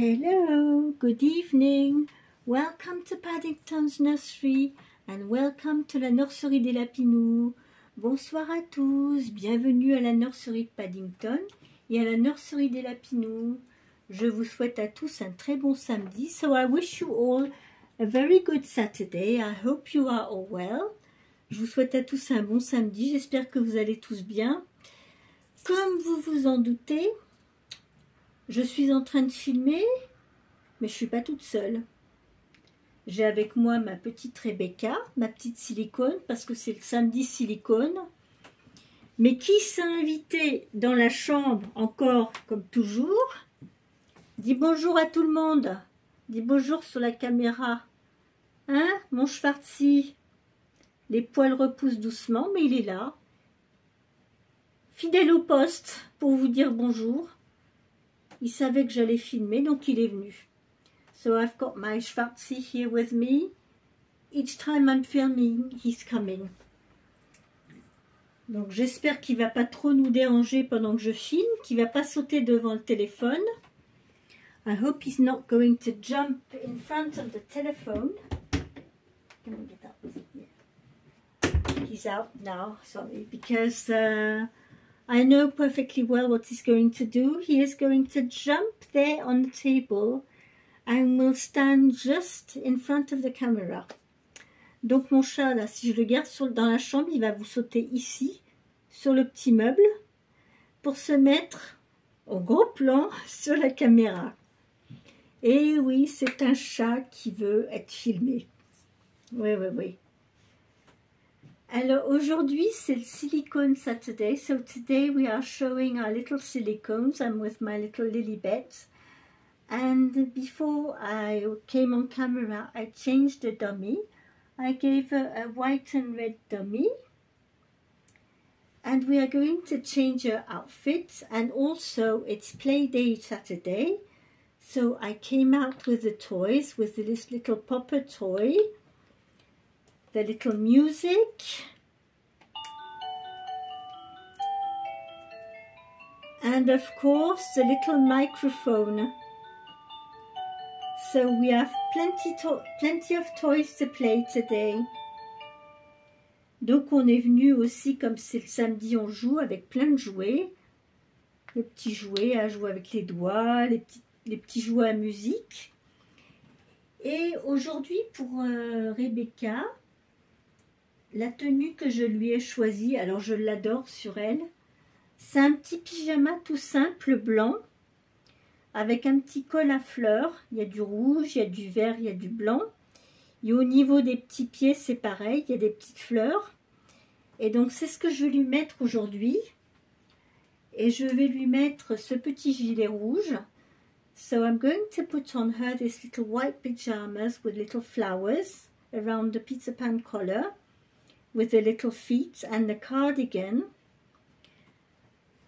Hello, good evening. Welcome to Paddington's Nursery and welcome to la nurserie des Lapinous. Bonsoir à tous, bienvenue à la nurserie de Paddington et à la nurserie des Lapinous. Je vous souhaite à tous un très bon samedi. So I wish you all a very good Saturday. I hope you are all well. Je vous souhaite à tous un bon samedi. J'espère que vous allez tous bien. Comme vous vous en doutez, je suis en train de filmer, mais je ne suis pas toute seule. J'ai avec moi ma petite Rebecca, ma petite silicone, parce que c'est le samedi silicone. Mais qui s'est invité dans la chambre, encore comme toujours? Dis bonjour à tout le monde. Dis bonjour sur la caméra. Hein, mon Schwarzi? Les poils repoussent doucement, mais il est là. Fidèle au poste pour vous dire bonjour. Il savait que j'allais filmer, donc il est venu. So I've got my Schwarzi here with me. Each time I'm filming, he's coming. Donc j'espère qu'il ne va pas trop nous déranger pendant que je filme, qu'il ne va pas sauter devant le téléphone. I hope he's not going to jump in front of the telephone. Can we get that? Yeah. He's out now, sorry, because I know perfectly well what he's going to do. He is going to jump there on the table and will stand just in front of the camera. Donc mon chat, là, si je le garde dans la chambre, il va vous sauter ici, sur le petit meuble, pour se mettre au gros plan sur la caméra. Et oui, c'est un chat qui veut être filmé. Oui, oui, oui. Alors aujourd'hui c'est le Silicone Saturday, so today we are showing our little silicones. I'm with my little Lilibet, and before I came on camera I changed the dummy. I gave her a white and red dummy, and we are going to change her outfit, and also it's play day Saturday, so I came out with the toys, with this little popper toy, the little music, and of course the little microphone. So we have plenty of toys to play today. Donc on est venu aussi, comme c'est le samedi, on joue avec plein de jouets. Les petits jouets à jouer avec les doigts, les petits jouets à musique. Et aujourd'hui pour Rebecca, la tenue que je lui ai choisie, alors je l'adore sur elle, c'est un petit pyjama tout simple blanc avec un petit col à fleurs. Il y a du rouge, il y a du vert, il y a du blanc. Et au niveau des petits pieds, c'est pareil, il y a des petites fleurs. Et donc c'est ce que je vais lui mettre aujourd'hui. Et je vais lui mettre ce petit gilet rouge. So I'm going to put on her this little white pajamas with little flowers around the Peter Pan collar, with the little feet and the cardigan.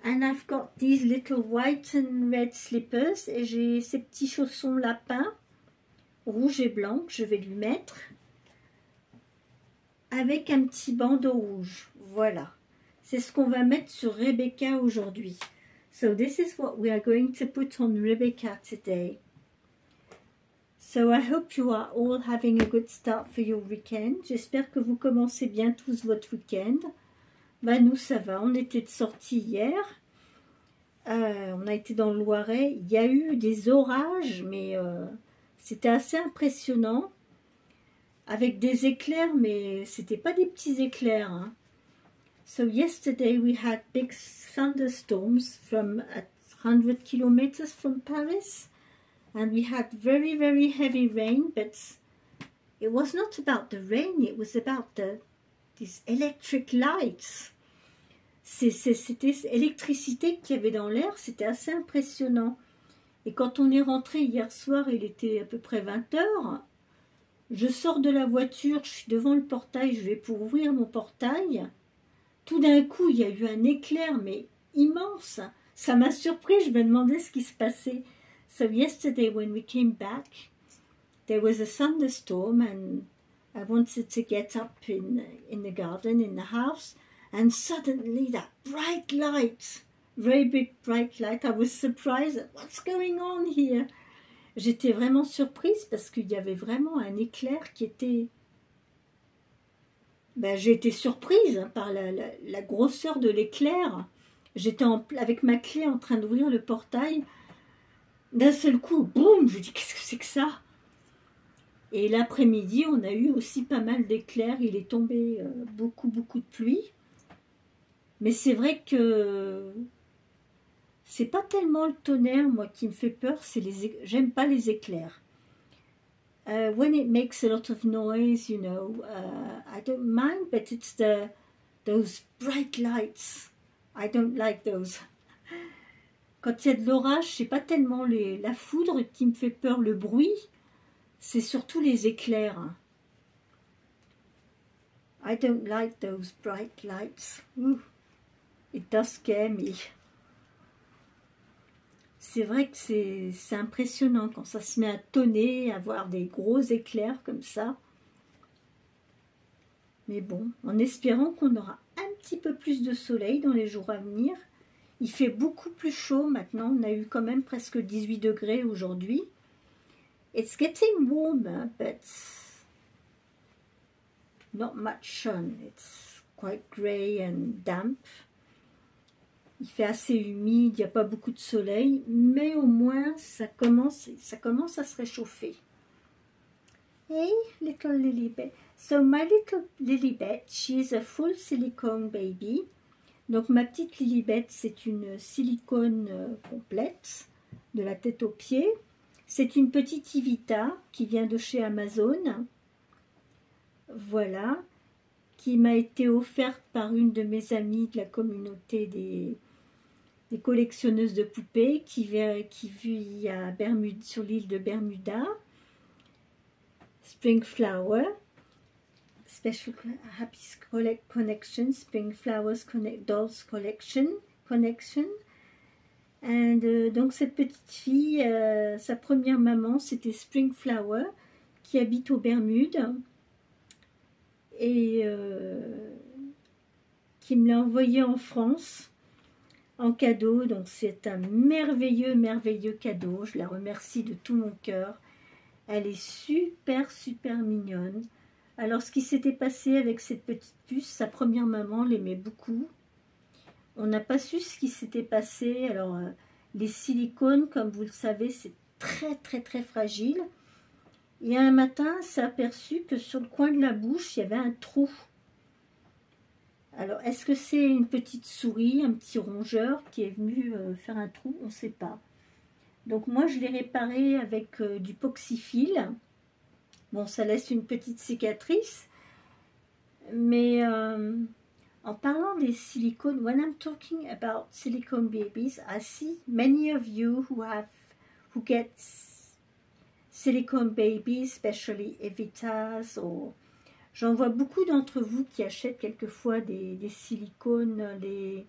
And I've got these little white and red slippers. Et j'ai ces petits chaussons lapins, rouge et blanc, que je vais lui mettre. Avec un petit bandeau rouge. Voilà. C'est ce qu'on va mettre sur Rebecca aujourd'hui. So this is what we are going to put on Rebecca today. So I hope you are all having a good start for your weekend. J'espère que vous commencez bien tous votre week-end. Ben nous ça va, on était de sortie hier. On a été dans le Loiret. Il y a eu des orages, mais c'était assez impressionnant. Avec des éclairs, mais c'était pas des petits éclairs. Hein. So yesterday we had big thunderstorms from 100 kilometers from Paris. And we had very, very heavy rain, but it was not about the rain, it was about these electric lights. C'était l'électricité qu'il y avait dans l'air, c'était assez impressionnant. Et quand on est rentré hier soir, il était à peu près 20 h. Je sors de la voiture, je suis devant le portail, je vais pour ouvrir mon portail. Tout d'un coup, il y a eu un éclair, mais immense. Ça m'a surpris, je me demandais ce qui se passait. So yesterday when we came back, there was a thunderstorm and I wanted to get up in the garden, in the house, and suddenly that bright light, very big bright light, I was surprised at what's going on here. j'étais vraiment surprise parce qu'il y avait vraiment un éclair qui était... Ben, j'ai été surprise par la grosseur de l'éclair. J'étais avec ma clé en train d'ouvrir le portail. D'un seul coup, boum, je dis qu'est-ce que c'est que ça? Et l'après-midi, on a eu aussi pas mal d'éclairs. Il est tombé beaucoup de pluie. Mais c'est vrai que c'est pas tellement le tonnerre, moi, qui me fait peur. J'aime pas les éclairs. When it makes a lot of noise, you know, I don't mind, but it's those bright lights. I don't like those. Quand il y a de l'orage, c'est pas tellement la foudre qui me fait peur, le bruit, c'est surtout les éclairs. I don't like those bright lights. Ooh, it does scare me. C'est vrai que c'est impressionnant quand ça se met à tonner, à voir des gros éclairs comme ça. Mais bon, en espérant qu'on aura un petit peu plus de soleil dans les jours à venir. Il fait beaucoup plus chaud maintenant. On a eu quand même presque 18 degrés aujourd'hui. It's getting warmer, but not much sun. It's quite grey and damp. Il fait assez humide, il n'y a pas beaucoup de soleil, mais au moins ça commence à se réchauffer. Hey, little Lilibet. So my little Lilibet, she is a full silicone baby. Donc ma petite Lilibet, c'est une silicone complète, de la tête aux pieds. C'est une petite Ivita qui vient de chez Amazon. Voilà, qui m'a été offerte par une de mes amies de la communauté des collectionneuses de poupées qui vit à Bermude, sur l'île de Bermuda. Spring Flower, Special Happy Connection, Spring Flowers Dolls Connection. Donc cette petite fille, sa première maman, c'était Spring Flower, qui habite aux Bermudes, et qui me l'a envoyé en France en cadeau. Donc c'est un merveilleux cadeau. Je la remercie de tout mon cœur. Elle est super mignonne. Alors ce qui s'était passé avec cette petite puce, sa première maman l'aimait beaucoup. On n'a pas su ce qui s'était passé. Alors les silicones, comme vous le savez, c'est très fragile. Et un matin, elle s'est aperçue que sur le coin de la bouche, il y avait un trou. Alors, est-ce que c'est une petite souris, un petit rongeur qui est venu faire un trou? On ne sait pas. Donc moi, je l'ai réparé avec du Poxyfil. Bon, ça laisse une petite cicatrice. Mais en parlant des silicones, when I'm talking about silicone babies, I see many of you who get silicone babies, especially Evitas, or... J'en vois beaucoup d'entre vous qui achètent quelquefois des silicones, les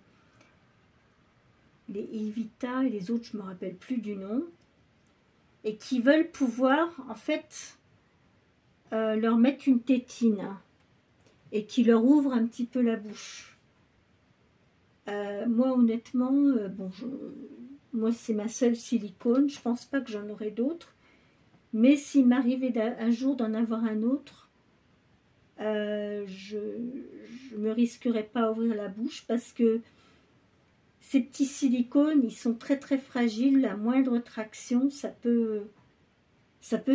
Evita et les autres, je ne me rappelle plus du nom, et qui veulent pouvoir, en fait, leur mettre une tétine et qui leur ouvre un petit peu la bouche. Moi, honnêtement, moi, c'est ma seule silicone. Je ne pense pas que j'en aurai d'autres. Mais s'il m'arrivait un jour d'en avoir un autre, je ne me risquerais pas à ouvrir la bouche parce que ces petits silicones, ils sont très fragiles. La moindre traction, ça peut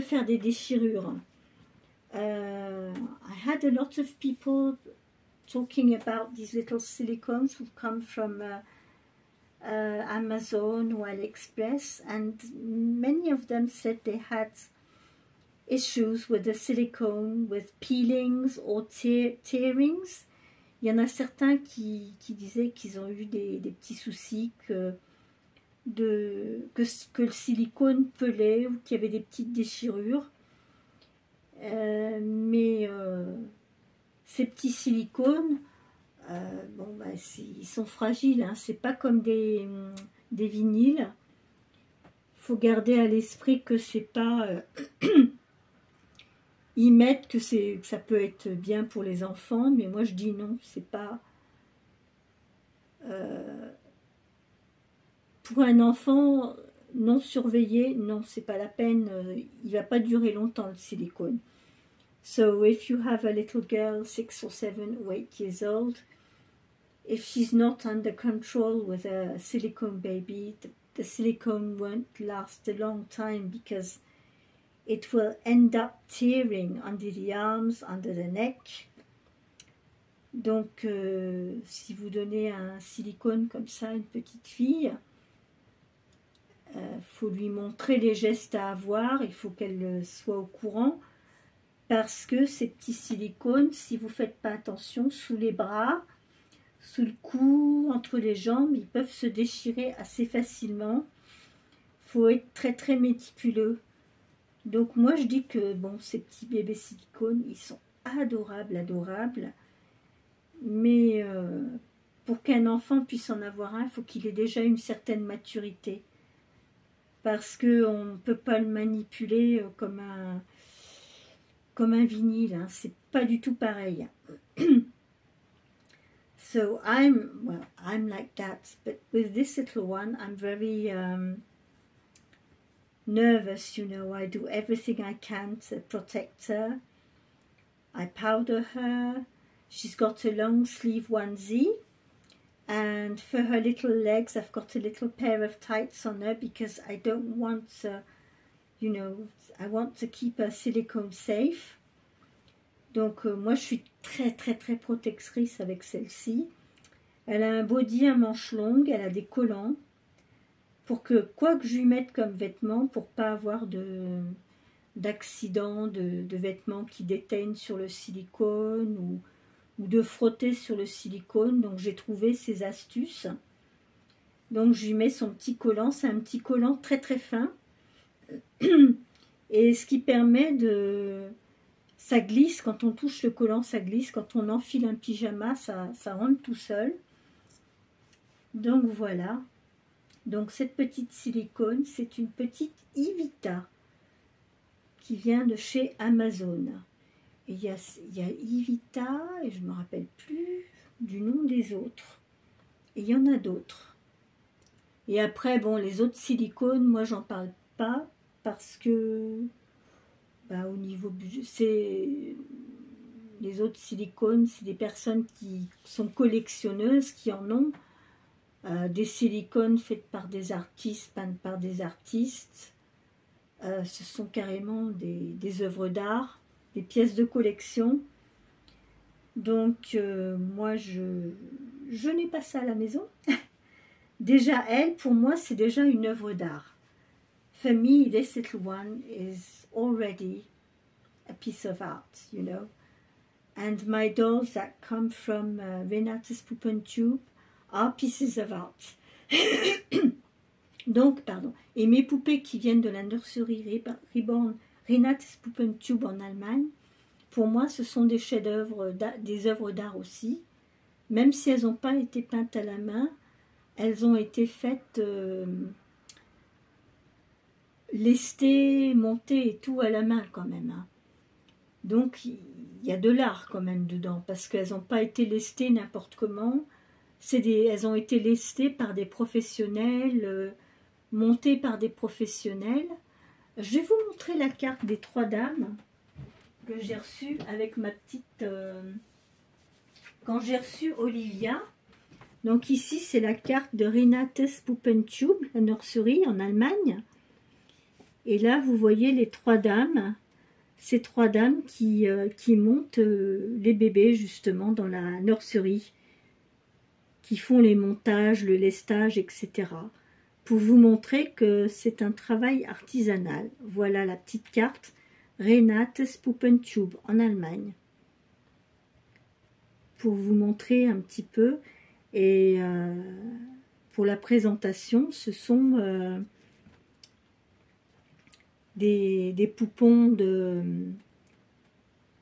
faire des déchirures. I had a lot of people talking about these little silicones who come from Amazon or AliExpress, and many of them said they had issues with the silicone, with peelings or tearings. Il y en a certains qui disaient qu'ils ont eu des petits soucis, que le silicone pelait ou qu'il y avait des petites déchirures. Mais ces petits silicones, ils sont fragiles, hein. C'est pas comme des vinyles. Il faut garder à l'esprit que c'est pas... Ils mettent que ça peut être bien pour les enfants, mais moi je dis non, c'est pas... pour un enfant, non surveillé, non, c'est pas la peine, il va pas durer longtemps le silicone. So if you have a little girl 6 or 7 or 8 years old, if she's not under control with a silicone baby, the silicone won't last a long time because it will end up tearing under the arms, under the neck. Donc, si vous donnez un silicone comme ça à une petite fille, faut lui montrer les gestes à avoir, il faut qu'elle soit au courant, parce que ces petits silicones, si vous ne faites pas attention, sous les bras, sous le cou, entre les jambes, ils peuvent se déchirer assez facilement. Il faut être très très méticuleux. Donc moi je dis que bon, ces petits bébés silicones, ils sont adorables, adorables. Mais pour qu'un enfant puisse en avoir un, il faut qu'il ait déjà une certaine maturité. Parce qu'on ne peut pas le manipuler comme un vinyle, hein. C'est pas du tout pareil. So I'm like that, but with this little one, I'm very nervous, you know. I do everything I can to protect her. I powder her. She's got a long sleeve onesie, and for her little legs, I've got a little pair of tights on her because I don't want, you know, I want to keep her silicone safe. Donc moi je suis très très très protectrice avec celle-ci. Elle a un body à manches longues, elle a des collants pour que quoi que je lui mette comme vêtements, pour pas avoir d'accident de vêtements qui déteignent sur le silicone ou de frotter sur le silicone. Donc j'ai trouvé ces astuces. Donc je lui mets son petit collant, c'est un petit collant très très fin et ce qui permet de... Ça glisse, quand on touche le collant, ça glisse. Quand on enfile un pyjama, ça rentre tout seul. Donc voilà. Donc cette petite silicone, c'est une petite Ivita qui vient de chez Amazon. Et il y a Ivita, et je ne me rappelle plus du nom des autres. Et il y en a d'autres. Et après, bon, les autres silicones, moi, j'en parle pas parce que... Bah, au niveau budget, les autres silicones, c'est des personnes qui sont collectionneuses, qui en ont des silicones faits par des artistes, peints par des artistes. Ce sont carrément des œuvres d'art, des pièces de collection. Donc moi je n'ai pas ça à la maison. Déjà elle, pour moi, c'est déjà une œuvre d'art. For me, this little one is already a piece of art, you know. And my dolls that come from Renate's Puppentube are pieces of art. Donc, pardon. Et mes poupées qui viennent de la nurserie Reborn Renate's Puppentube en Allemagne, pour moi, ce sont des chefs-d'œuvre, des œuvres d'art aussi. Même si elles n'ont pas été peintes à la main, elles ont été faites... lestées, montées et tout à la main quand même. Hein. Donc il y a de l'art quand même dedans, parce qu'elles n'ont pas été lestées n'importe comment. Elles ont été lestées par des professionnels, montées par des professionnels. Je vais vous montrer la carte des 3 dames que j'ai reçue avec ma petite... quand j'ai reçu Olivia. Donc ici c'est la carte de Renate's Puppentube, la nurserie en Allemagne. Et là, vous voyez les 3 dames, ces 3 dames qui montent les bébés justement dans la nurserie, qui font les montages, le lestage, etc. Pour vous montrer que c'est un travail artisanal. Voilà la petite carte Renate's Puppentube en Allemagne. Pour vous montrer un petit peu. Et pour la présentation, ce sont... des poupons de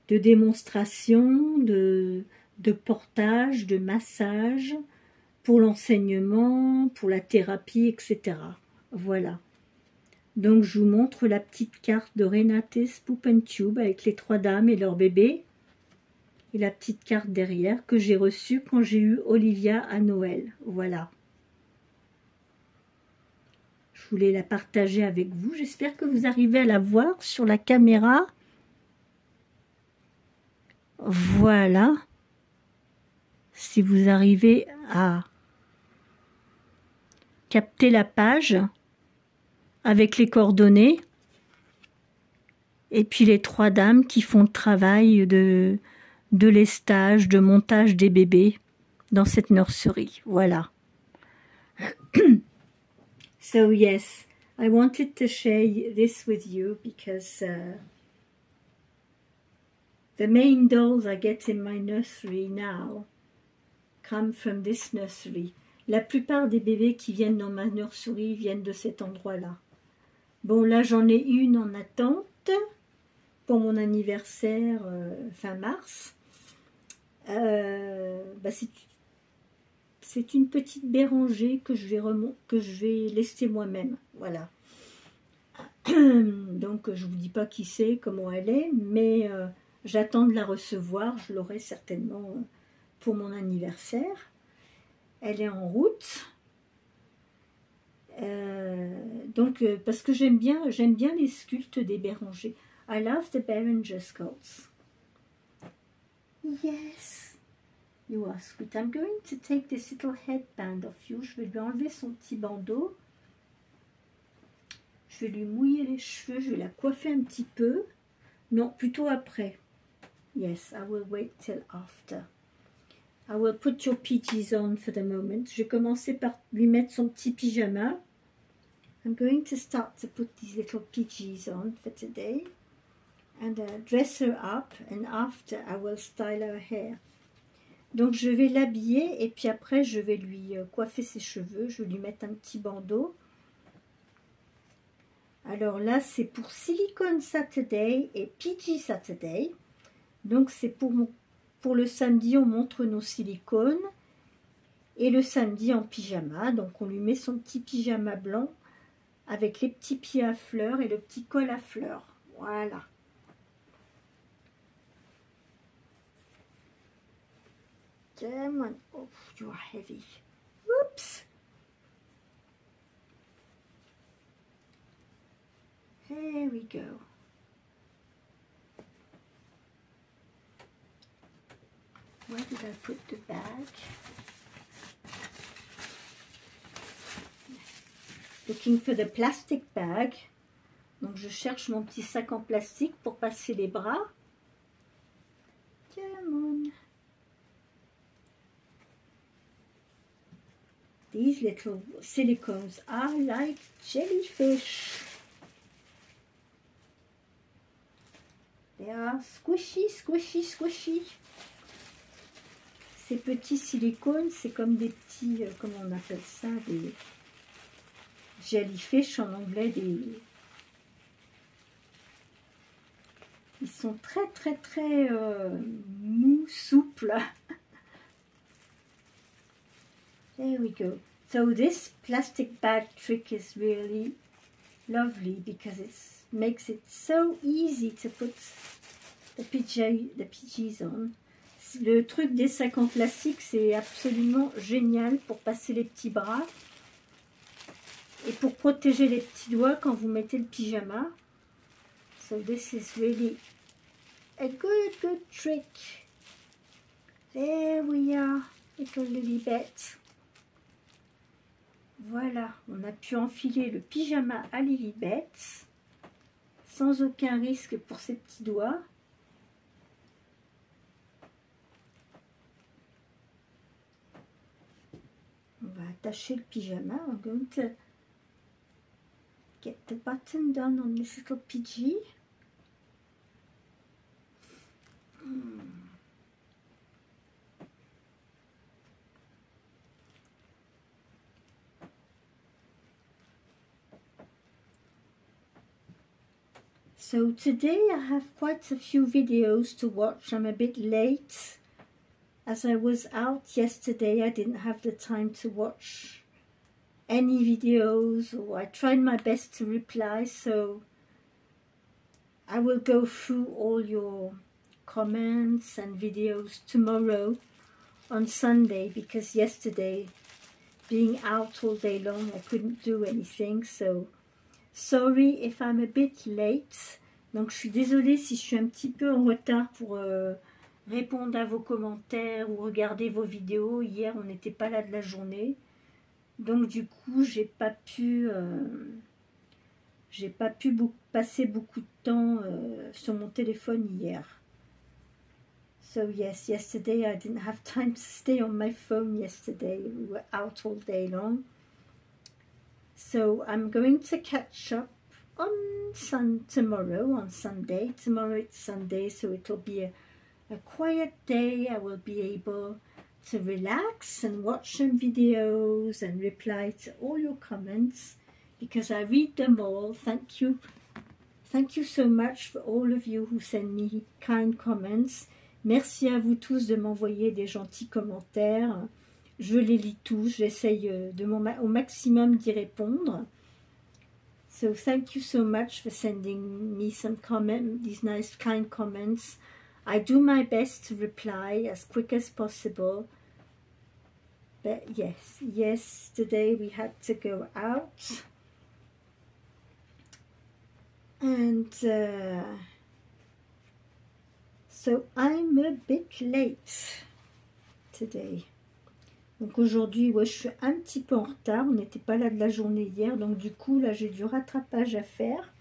démonstration, de portage, de massage, pour l'enseignement, pour la thérapie, etc. Voilà. Donc je vous montre la petite carte de Renate's Puppentube avec les 3 dames et leur bébé. Et la petite carte derrière que j'ai reçue quand j'ai eu Olivia à Noël. Voilà. Je Je voulais la partager avec vous. J'espère que vous arrivez à la voir sur la caméra. Voilà. Si vous arrivez à capter la page avec les coordonnées. Et puis les 3 dames qui font le travail de lestage, de montage des bébés dans cette nurserie. Voilà. So yes, I wanted to share this with you because the main dolls I get in my nursery now come from this nursery. La plupart des bébés qui viennent dans ma nursery viennent de cet endroit-là. Bon, là j'en ai une en attente pour mon anniversaire fin mars. C'est une petite Béranger que je vais laisser moi-même. Voilà. Donc je vous dis pas qui c'est, comment elle est, mais j'attends de la recevoir. Je l'aurai certainement pour mon anniversaire. Elle est en route. Parce que j'aime bien les sculptes des Bérangers. I love the Beranger sculpts. Yes, you ask it. I'm going to take this little headband of you. Je vais lui enlever son petit bandeau. Je vais lui mouiller les cheveux. Je vais la coiffer un petit peu. Non, plutôt après. Yes, I will wait till after. I will put your PJs on for the moment. Je vais commencer par lui mettre son petit pyjama. I'm going to start to put these little PJs on for today. And dress her up, and after I will style her hair. Donc je vais l'habiller et puis après je vais lui coiffer ses cheveux, je vais lui mettre un petit bandeau. Alors là c'est pour Silicone Saturday et PJ Saturday. Donc c'est pour le samedi on montre nos silicones et le samedi en pyjama. Donc on lui met son petit pyjama blanc avec les petits pieds à fleurs et le petit col à fleurs. Voilà. Come on. Oh, you are heavy. Whoops. There we go. Where did I put the bag? Looking for the plastic bag. Donc je cherche mon petit sac en plastique pour passer les bras. Come on. These little silicones are like jellyfish. They are squishy, squishy, squishy. Ces petits silicones, c'est comme des petits, comment on appelle ça, des jellyfish en anglais, ils sont très très très mous, souples. There we go. So this plastic bag trick is really lovely because it makes it so easy to put the PJs on. Le truc des sacs en plastique, c'est absolument génial pour passer les petits bras et pour protéger les petits doigts quand vous mettez le pyjama. So this is really a good trick. There we are, little Lilibet. Voilà, on a pu enfiler le pyjama à Lilibet sans aucun risque pour ses petits doigts. On va attacher le pyjama. I'm going to get the button done on this little PJ. So today I have quite a few videos to watch. I'm a bit late. As I was out yesterday, I didn't have the time to watch any videos, or I tried my best to reply, so I will go through all your comments and videos tomorrow on Sunday, because yesterday being out all day long, I couldn't do anything, so sorry if I'm a bit late. Donc je suis désolée si je suis un petit peu en retard pour répondre à vos commentaires ou regarder vos vidéos. Hier, on n'était pas là de la journée. Donc du coup, j'ai pas pu passer beaucoup de temps sur mon téléphone hier. So yes, yesterday I didn't have time to stay on my phone yesterday. We were out all day long. So I'm going to catch up on tomorrow, on Sunday. Tomorrow it's Sunday, so it'll be a quiet day. I will be able to relax and watch some videos and reply to all your comments because I read them all. Thank you. Thank you so much for all of you who send me kind comments. Merci à vous tous de m'envoyer des gentils commentaires. Je les lis tous, j'essaye au maximum d'y répondre. So thank you so much for sending me some comments, these nice kind comments. I do my best to reply as quick as possible. But yes, yesterday we had to go out. And so I'm a bit late today. Donc aujourd'hui, ouais, je suis un petit peu en retard. On n'était pas là de la journée hier. Donc du coup, là, j'ai du rattrapage à faire.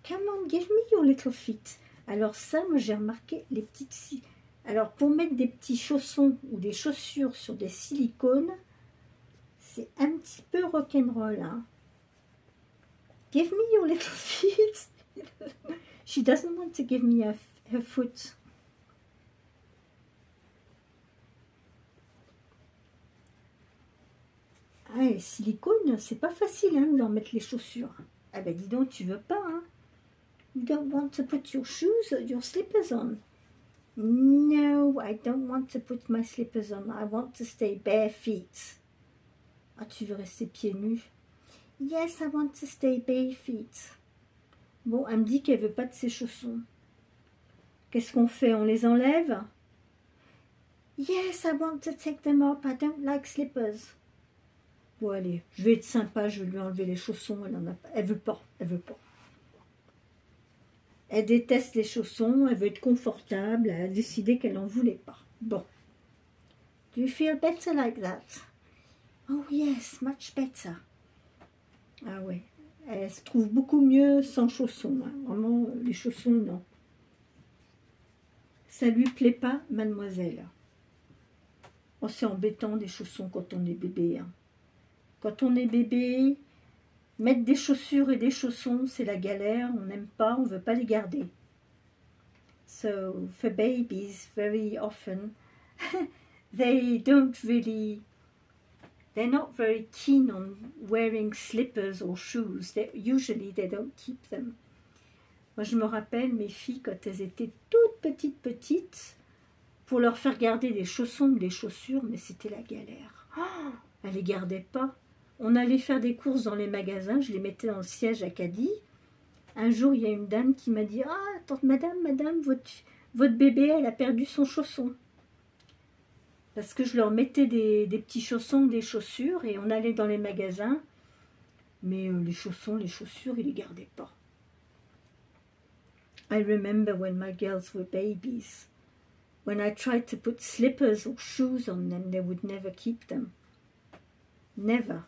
Come on, give me your little feet. Alors ça, moi, j'ai remarqué les petites... Alors, pour mettre des petits chaussons ou des chaussures sur des silicones, c'est un petit peu rock'n'roll, hein. Give me your little feet. She doesn't want to give me her foot. Ah, les silicones, c'est pas facile, hein, de leur mettre les chaussures. Ah ben dis donc, tu veux pas, hein. You don't want to put your shoes, your slippers on. No, I don't want to put my slippers on. I want to stay bare feet. Ah, tu veux rester pieds nus? Yes, I want to stay bare feet. Bon, elle me dit qu'elle veut pas de ses chaussons. Qu'est-ce qu'on fait? On les enlève? Yes, I want to take them off. I don't like slippers. Bon, allez, je vais être sympa, je vais lui enlever les chaussons. Elle veut pas, elle veut pas. Elle déteste les chaussons, elle veut être confortable, elle a décidé qu'elle n'en voulait pas. Bon. Do you feel better like that? Oh yes, much better. Ah ouais, elle se trouve beaucoup mieux sans chaussons. Hein. Vraiment, les chaussons, non. Ça lui plaît pas, mademoiselle. Oh, c'est embêtant des chaussons quand on est bébé. Hein. Quand on est bébé, mettre des chaussures et des chaussons, c'est la galère. On n'aime pas, on ne veut pas les garder. So, for babies, very often, they don't really... They're not very keen on wearing slippers or shoes. Usually, they don't keep them. Moi, je me rappelle mes filles, quand elles étaient toutes petites, pour leur faire garder des chaussons ou des chaussures, mais c'était la galère. Oh, elles les gardaient pas. On allait faire des courses dans les magasins, je les mettais dans le siège à caddie. Un jour, il y a une dame qui m'a dit « Ah, tante, madame, votre bébé, elle a perdu son chausson. » Parce que je leur mettais des petits chaussons, des chaussures, et on allait dans les magasins. Mais les chaussons, les chaussures, ils les gardaient pas. I remember when my girls were babies. When I tried to put slippers or shoes on them, they would never keep them. Never.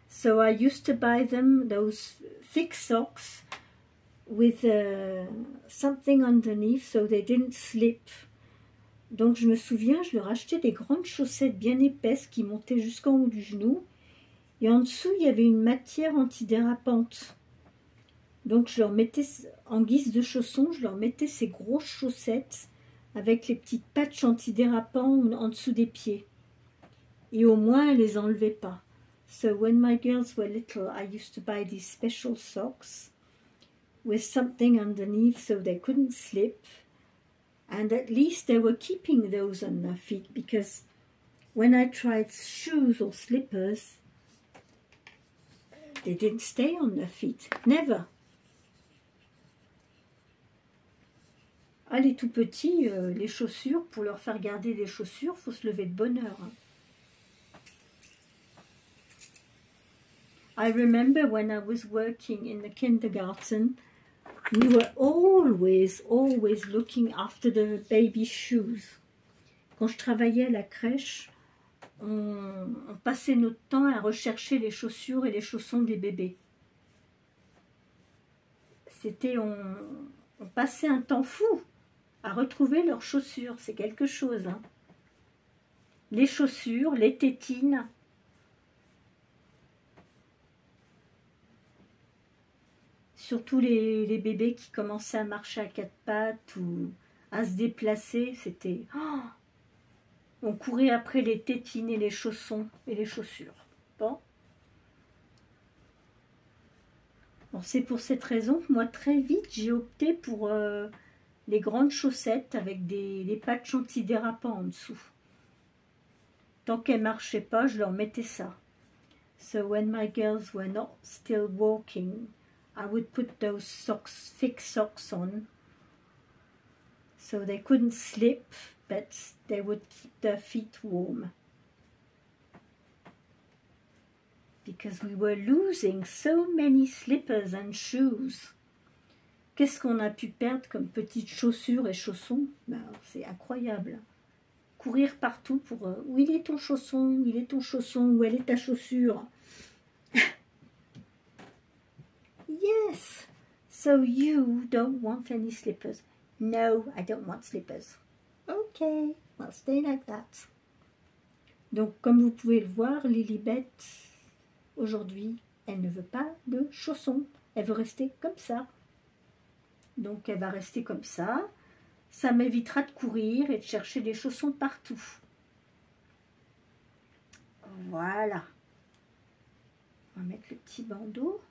So I used to buy them those thick socks with something underneath so they didn't slip. Donc je me souviens, je leur achetais des grandes chaussettes bien épaisses qui montaient jusqu'en haut du genou. Et en dessous, il y avait une matière antidérapante. Donc je leur mettais, en guise de chaussons, je leur mettais ces grosses chaussettes avec les petites patchs antidérapants en dessous des pieds. Et au moins, elles les enlevaient pas. So when my girls were little, I used to buy these special socks with something underneath so they couldn't slip. And at least they were keeping those on their feet, because when I tried shoes or slippers, they didn't stay on their feet. Never. Ah, les tout petits, les chaussures, pour leur faire garder des chaussures, il faut se lever de bonne heure. Hein. I remember when I was working in the kindergarten, we were always looking after the baby shoes. Quand je travaillais à la crèche, on passait notre temps à rechercher les chaussures et les chaussons des bébés. C'était, on passait un temps fou à retrouver leurs chaussures, c'est quelque chose. Hein. Les chaussures, les tétines. Surtout les bébés qui commençaient à marcher à quatre pattes ou à se déplacer, c'était... Oh, on courait après les tétines et les chaussons et les chaussures. Bon. Bon, c'est pour cette raison que moi, très vite, j'ai opté pour les grandes chaussettes avec des patchs antidérapants en dessous. Tant qu'elles ne marchaient pas, je leur mettais ça. So when my girls were not still walking, I would put those socks, thick socks on, so they couldn't slip, but they would keep their feet warm. Because we were losing so many slippers and shoes. Qu'est-ce qu'on a pu perdre comme petites chaussures et chaussons? Ben, c'est incroyable. Courir partout pour... où il est ton chausson? Où il est ton chausson? Où elle est ta chaussure? Yes. So you don't want any slippers? No, I don't want slippers. Okay, well, stay like that. Donc, comme vous pouvez le voir, Lilibet, aujourd'hui, elle ne veut pas de chaussons. Elle veut rester comme ça. Donc, elle va rester comme ça. Ça m'évitera de courir et de chercher des chaussons partout. Voilà. On va mettre le petit bandeau.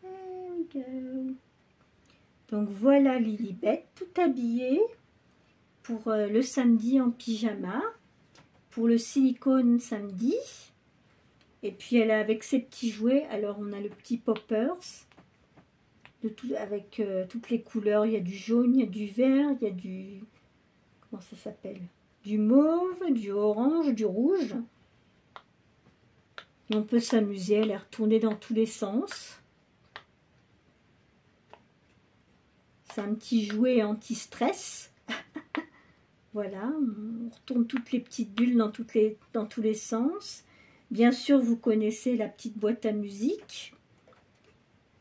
There we go. Donc voilà Lilibet, tout habillée pour le samedi en pyjama, pour le silicone samedi. Et puis elle est avec ses petits jouets. Alors on a le petit poppers avec toutes les couleurs. Il y a du jaune, il y a du vert, il y a du... Comment ça s'appelle? Du mauve, du orange, du rouge. Et on peut s'amuser à les retourner dans tous les sens. C'est un petit jouet anti-stress. Voilà, on retourne toutes les petites bulles dans tous les sens. Bien sûr, vous connaissez la petite boîte à musique.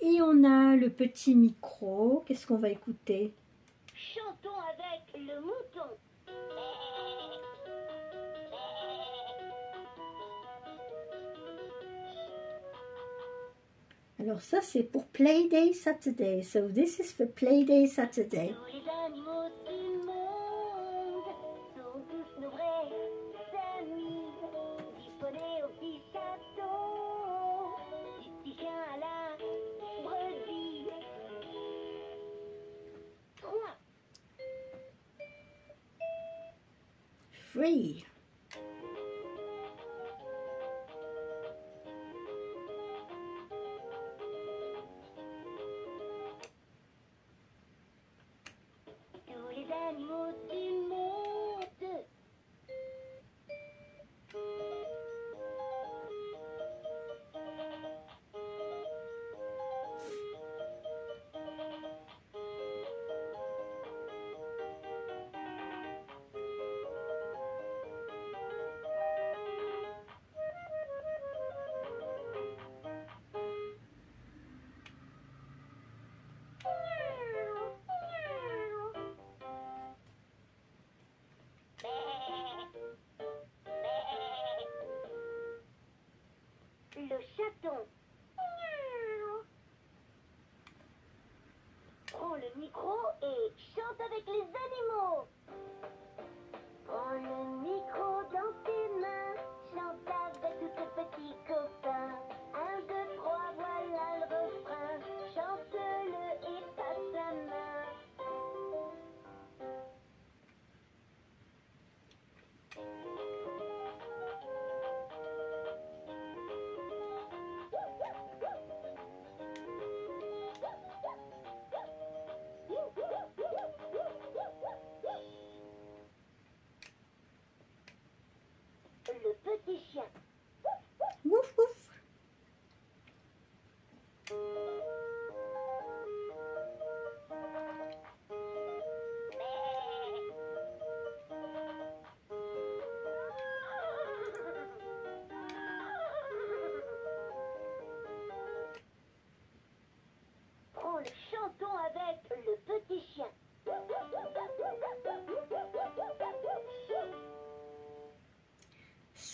Et on a le petit micro. Qu'est-ce qu'on va écouter? Chantons avec le mouton. Alors ça, c'est pour Playday Saturday. So this is for Playday Saturday. Tous les animaux du monde sont tous nos vrais amis. Du poney au petit chaton, du petit chien à la brebis. 3. Free. Tous les animaux du monde.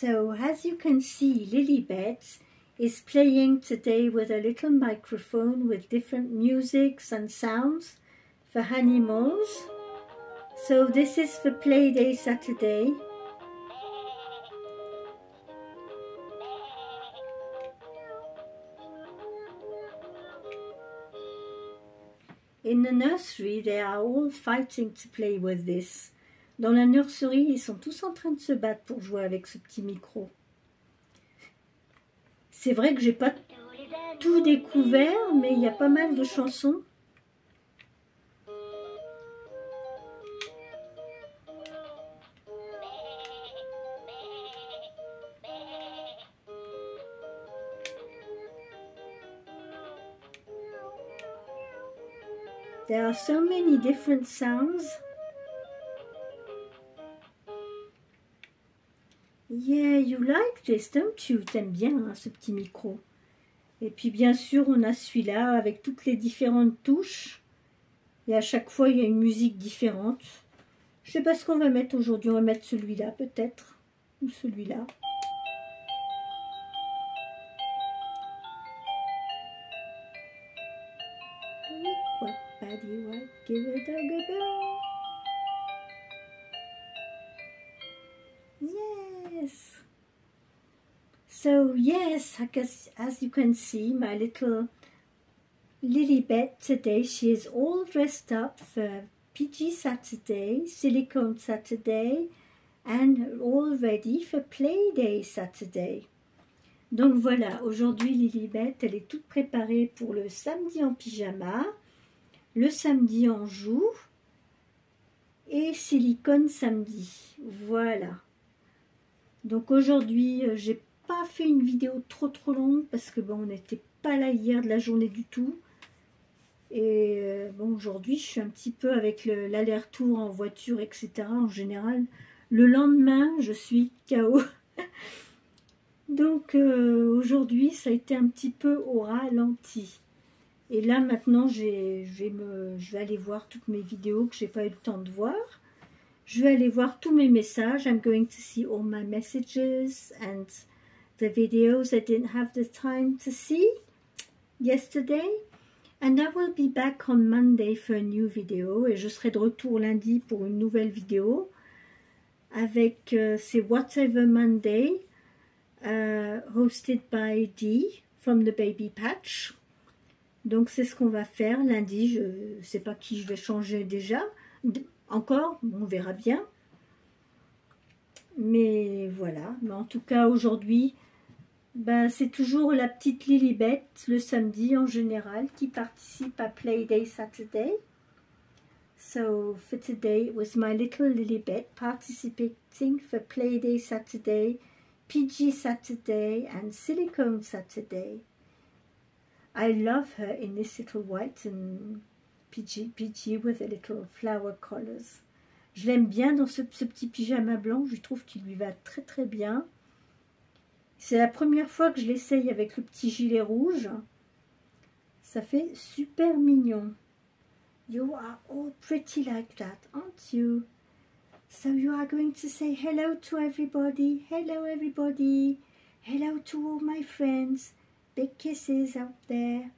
So as you can see, Lilibet is playing today with a little microphone with different musics and sounds for animals. So this is for Playday Saturday. In the nursery, they are all fighting to play with this. Dans la nurserie, ils sont tous en train de se battre pour jouer avec ce petit micro. C'est vrai que j'ai pas tout découvert, mais il y a pas mal de chansons. There are so many different sounds. Yeah, you like this, don't you? T'aimes bien hein, ce petit micro. Et puis bien sûr, on a celui-là avec toutes les différentes touches. Et à chaque fois, il y a une musique différente. Je sais pas ce qu'on va mettre aujourd'hui. On va mettre celui-là peut-être. Ou celui-là. Yes. So yes, I guess as you can see, my little Lilibet today, she is all dressed up for PG Saturday, Silicone Saturday, and all ready for Playday Saturday. Donc voilà, aujourd'hui Lilibet, elle est toute préparée pour le samedi en pyjama, le samedi en joue et silicone samedi. Voilà. Donc aujourd'hui, j'ai pas fait une vidéo trop longue parce que bon, on n'était pas là hier de la journée du tout. Et bon, aujourd'hui, je suis un petit peu avec l'aller-retour en voiture, etc. En général, le lendemain, je suis KO. Donc aujourd'hui, ça a été un petit peu au ralenti. Et là, maintenant, je vais aller voir toutes mes vidéos que j'ai pas eu le temps de voir. Je vais aller voir tous mes messages. I'm going to see all my messages and the videos I didn't have the time to see yesterday. And I will be back on Monday for a new video. Et je serai de retour lundi pour une nouvelle vidéo. Avec, c'est Whatever Monday, hosted by Dee from the Baby Patch. Donc c'est ce qu'on va faire lundi. Je ne sais pas qui je vais changer déjà. Encore, on verra bien. Mais voilà. Mais en tout cas, aujourd'hui, ben, c'est toujours la petite Lilibet, le samedi en général, qui participe à Playday Saturday. So, for today, it was my little Lilibet participating for Playday Saturday, PG Saturday, and Silicone Saturday. I love her in this little white and PG with a little flower collars. Je l'aime bien dans ce petit pyjama blanc, je trouve qu'il lui va très très bien. C'est la première fois que je l'essaye avec le petit gilet rouge. Ça fait super mignon. You are all pretty like that, aren't you? So you are going to say hello to everybody. Hello everybody. Hello to all my friends. Big kisses out there.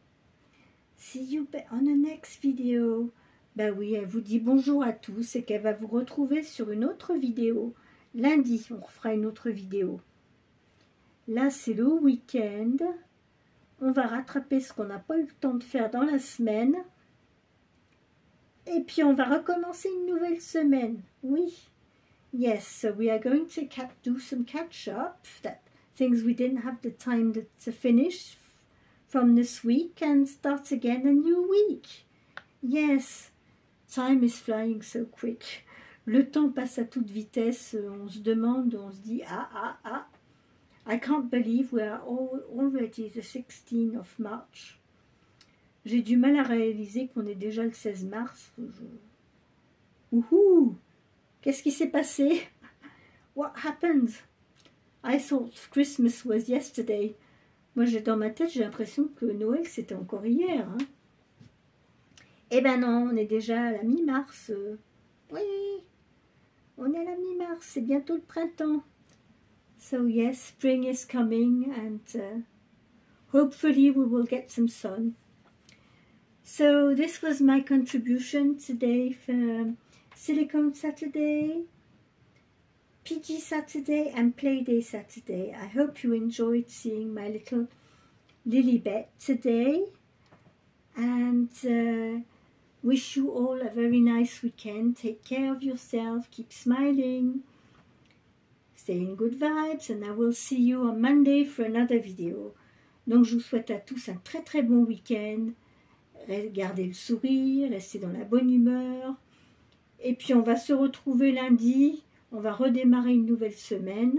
See you on the next video. Ben oui, elle vous dit bonjour à tous et qu'elle va vous retrouver sur une autre vidéo. Lundi, on refera une autre vidéo. Là, c'est le week-end. On va rattraper ce qu'on n'a pas eu le temps de faire dans la semaine. Et puis, on va recommencer une nouvelle semaine. Oui. Yes, so we are going to do some catch-up. Things we didn't have the time to finish from this week and start again a new week. Yes, time is flying so quick. Le temps passe à toute vitesse. On se demande, on se dit, ah. I can't believe we are already the 16th of March. J'ai du mal à réaliser qu'on est déjà le 16 mars. Ouhou! Qu'est-ce qui s'est passé? What happened? I thought Christmas was yesterday. Moi, dans ma tête, j'ai l'impression que Noël, c'était encore hier. Hein? Eh ben non, on est déjà à la mi-mars. Oui, on est à la mi-mars, c'est bientôt le printemps. So yes, spring is coming, and hopefully we will get some sun. So this was my contribution today for Silicone Saturday, PG Saturday and Playday Saturday. I hope you enjoyed seeing my little Lilibet today, and wish you all a very nice weekend. Take care of yourself, keep smiling, stay in good vibes, and I will see you on Monday for another video. Donc je vous souhaite à tous un très très bon week-end. Gardez le sourire, restez dans la bonne humeur. Et puis on va se retrouver lundi. On va redémarrer une nouvelle semaine.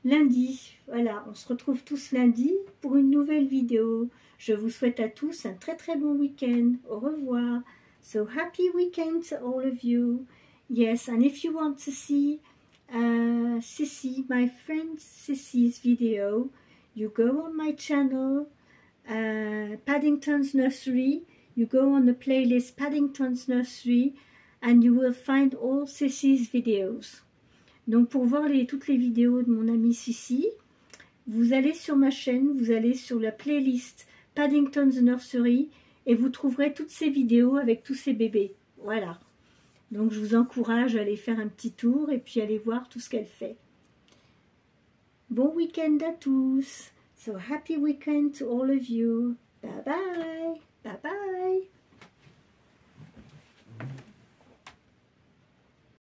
Lundi, voilà, on se retrouve tous lundi pour une nouvelle vidéo. Je vous souhaite à tous un très très bon week-end. Au revoir. So happy weekend to all of you. Yes, and if you want to see Sissy, my friend Sissy's video, you go on my channel, Paddington's Nursery. You go on the playlist Paddington's Nursery and you will find all Sissy's videos. Donc pour voir toutes les vidéos de mon amie Sissy, vous allez sur ma chaîne, vous allez sur la playlist Paddington's Nursery et vous trouverez toutes ces vidéos avec tous ces bébés. Voilà. Donc je vous encourage à aller faire un petit tour et puis aller voir tout ce qu'elle fait. Bon week-end à tous. So happy weekend to all of you. Bye bye. Bye bye.